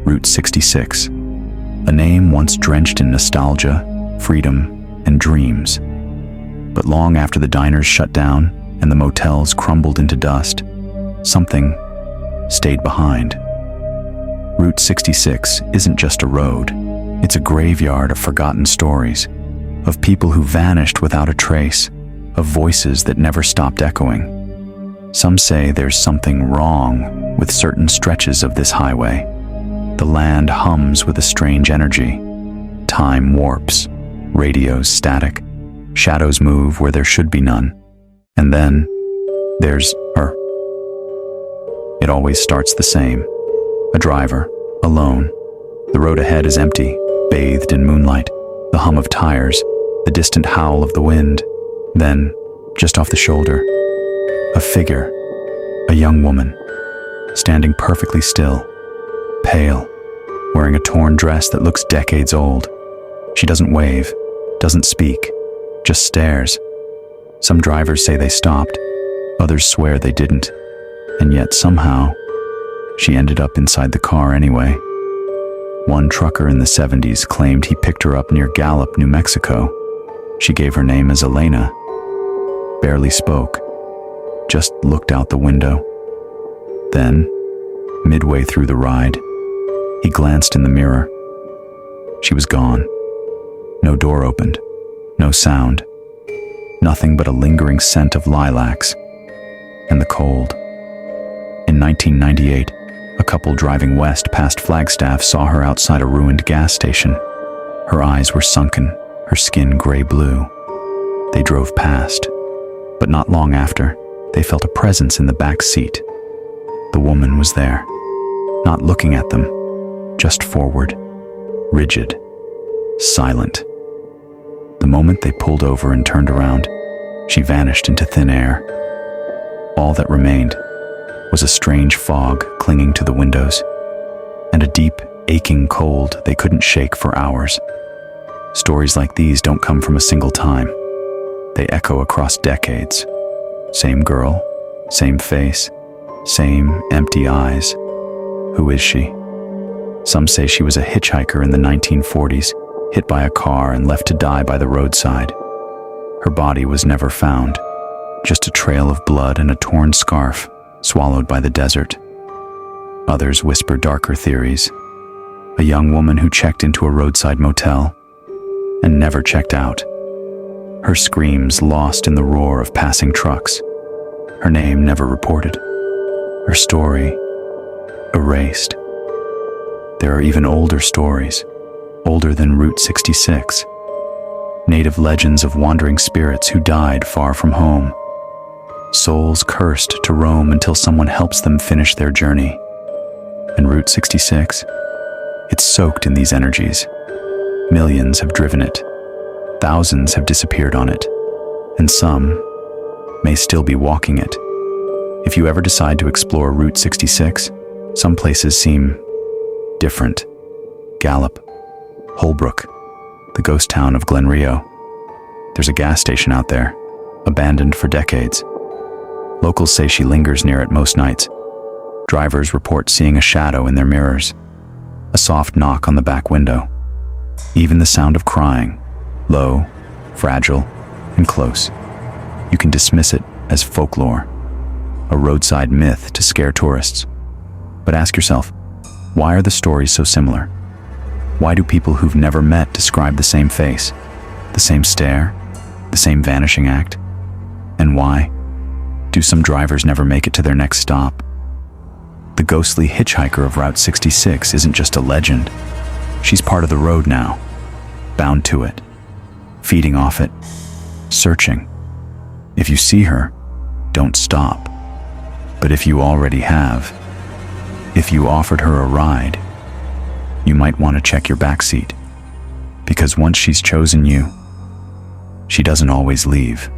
Route 66, a name once drenched in nostalgia, freedom, and dreams. But long after the diners shut down and the motels crumbled into dust, something stayed behind. Route 66 isn't just a road, it's a graveyard of forgotten stories, of people who vanished without a trace, of voices that never stopped echoing. Some say there's something wrong with certain stretches of this highway. The land hums with a strange energy. Time warps, radios static, shadows move where there should be none. And then there's her. It always starts the same. A driver, alone. The road ahead is empty, bathed in moonlight, the hum of tires, the distant howl of the wind. Then, just off the shoulder, a figure, a young woman, standing perfectly still, pale, wearing a torn dress that looks decades old. She doesn't wave, doesn't speak, just stares. Some drivers say they stopped, others swear they didn't, and yet somehow, she ended up inside the car anyway. One trucker in the 70s claimed he picked her up near Gallup, New Mexico. She gave her name as Elena, barely spoke, just looked out the window. Then, midway through the ride, he glanced in the mirror. She was gone. No door opened, no sound, nothing but a lingering scent of lilacs and the cold. In 1998, a couple driving west past Flagstaff saw her outside a ruined gas station. Her eyes were sunken, her skin gray-blue. They drove past, but not long after, they felt a presence in the back seat. The woman was there, not looking at them, just forward, rigid, silent. The moment they pulled over and turned around, she vanished into thin air. All that remained was a strange fog clinging to the windows, and a deep, aching cold they couldn't shake for hours. Stories like these don't come from a single time. They echo across decades. Same girl, same face, same empty eyes. Who is she? Some say she was a hitchhiker in the 1940s, hit by a car and left to die by the roadside. Her body was never found, just a trail of blood and a torn scarf, swallowed by the desert. Others whisper darker theories. A young woman who checked into a roadside motel and never checked out. Her screams lost in the roar of passing trucks. Her name never reported. Her story erased. There are even older stories, older than Route 66. Native legends of wandering spirits who died far from home. Souls cursed to roam until someone helps them finish their journey. And Route 66? It's soaked in these energies. Millions have driven it. Thousands have disappeared on it. And some may still be walking it. If you ever decide to explore Route 66, some places seem different. Gallup, Holbrook, the ghost town of Glen Rio. There's a gas station out there, abandoned for decades. Locals say she lingers near it most nights. Drivers report seeing a shadow in their mirrors, a soft knock on the back window. Even the sound of crying, low, fragile, and close. You can dismiss it as folklore, a roadside myth to scare tourists. But ask yourself, why are the stories so similar? Why do people who've never met describe the same face, the same stare, the same vanishing act? And why do some drivers never make it to their next stop? The ghostly hitchhiker of Route 66 isn't just a legend. She's part of the road now, bound to it, feeding off it, searching. If you see her, don't stop. But if you already have, if you offered her a ride, you might want to check your backseat, because once she's chosen you, she doesn't always leave.